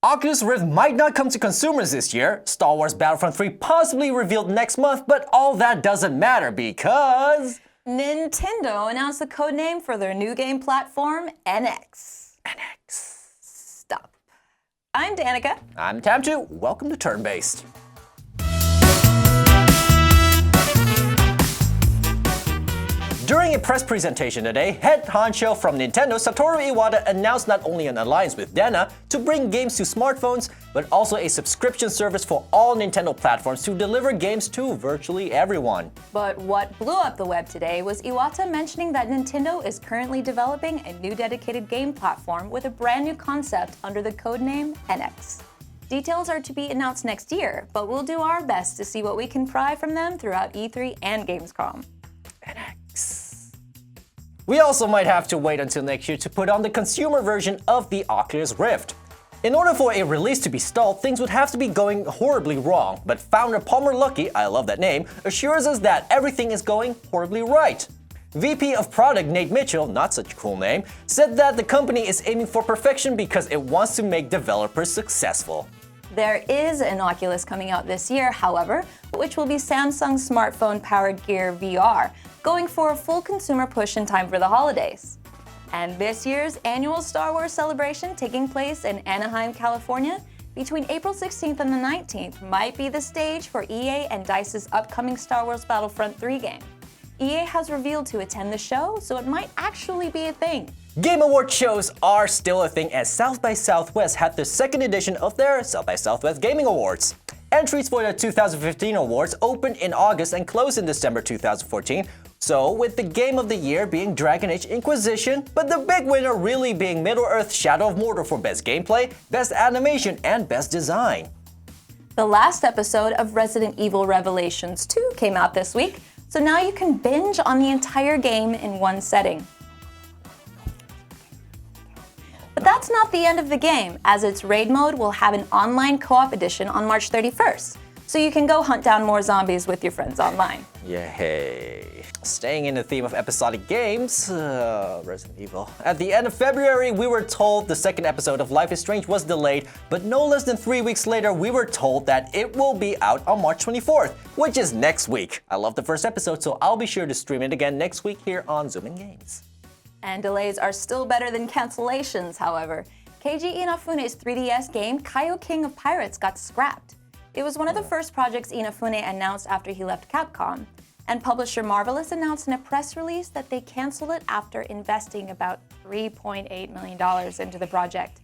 Oculus Rift might not come to consumers this year, Star Wars Battlefront 3 possibly revealed next month, but all that doesn't matter because... Nintendo announced the codename for their new game platform, NX. Stop. I'm Danica. I'm TamTu. Welcome to Turn-Based. During a press presentation today, head honcho from Nintendo, Satoru Iwata, announced not only an alliance with DeNA to bring games to smartphones, but also a subscription service for all Nintendo platforms to deliver games to virtually everyone. But what blew up the web today was Iwata mentioning that Nintendo is currently developing a new dedicated game platform with a brand new concept under the codename NX. Details are to be announced next year, but we'll do our best to see what we can pry from them throughout E3 and Gamescom. We also might have to wait until next year to put on the consumer version of the Oculus Rift. In order for a release to be stalled, things would have to be going horribly wrong, but founder Palmer Luckey, I love that name, assures us that everything is going horribly right. VP of Product Nate Mitchell, not such a cool name, said that the company is aiming for perfection because it wants to make developers successful. There is an Oculus coming out this year, however, which will be Samsung's smartphone-powered Gear VR, going for a full consumer push in time for the holidays. And this year's annual Star Wars celebration taking place in Anaheim, California, between April 16th and the 19th might be the stage for EA and DICE's upcoming Star Wars Battlefront 3 game. EA has revealed to attend the show, so it might actually be a thing. Game Award shows are still a thing as South by Southwest had the second edition of their South by Southwest Gaming Awards. Entries for the 2015 awards opened in August and closed in December 2014, so with the Game of the Year being Dragon Age Inquisition, but the big winner really being Middle-earth: Shadow of Mordor for Best Gameplay, Best Animation, and Best Design. The last episode of Resident Evil Revelations 2 came out this week, so now you can binge on the entire game in one setting. But that's not the end of the game, as its raid mode will have an online co-op edition on March 31st, so you can go hunt down more zombies with your friends online. Yay. Staying in the theme of episodic games, Resident Evil. At the end of February, we were told the second episode of Life is Strange was delayed, but no less than 3 weeks later, we were told that it will be out on March 24th, which is next week. I love the first episode, so I'll be sure to stream it again next week here on Zoomin Games. And delays are still better than cancellations, however. Keiji Inafune's 3DS game, KAIO King of Pirates, got scrapped. It was one of the first projects Inafune announced after he left Capcom, and publisher Marvelous announced in a press release that they canceled it after investing about $3.8 million into the project.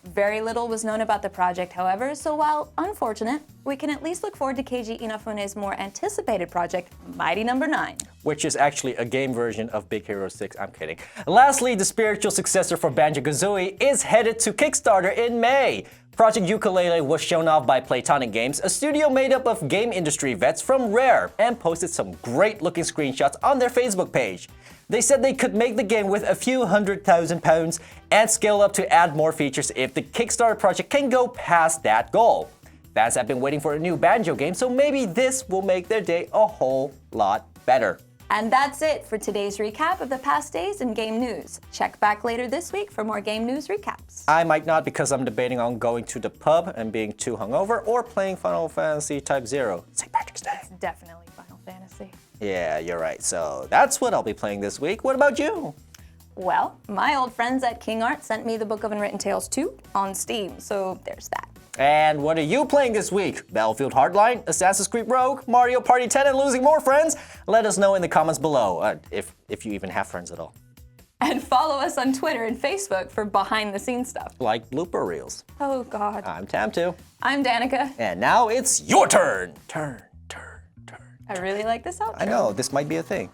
Very little was known about the project, however, so while unfortunate, we can at least look forward to Keiji Inafune's more anticipated project, Mighty No. 9. Which is actually a game version of Big Hero 6, I'm kidding. Lastly, the spiritual successor for Banjo Kazooie is headed to Kickstarter in May. Project Ukelele was shown off by Playtonic Games, a studio made up of game industry vets from Rare, and posted some great looking screenshots on their Facebook page. They said they could make the game with a few £100,000 and scale up to add more features if the Kickstarter project can go past that goal. Fans have been waiting for a new Banjo game, so maybe this will make their day a whole lot better. And that's it for today's recap of the past days in game news. Check back later this week for more game news recaps. I might not, because I'm debating on going to the pub and being too hungover, or playing Final Fantasy Type 0. St. Patrick's Day. It's definitely Final Fantasy. Yeah, you're right. So that's what I'll be playing this week. What about you? Well, my old friends at King Art sent me the Book of Unwritten Tales 2 on Steam, so there's that. And what are you playing this week? Battlefield Hardline, Assassin's Creed Rogue, Mario Party 10, and losing more friends? Let us know in the comments below, if you even have friends at all. And follow us on Twitter and Facebook for behind-the-scenes stuff. Like blooper reels. Oh, God. I'm TamTu. I'm Danica. And now it's your turn. Turn. I really like this outro. I know, this might be a thing.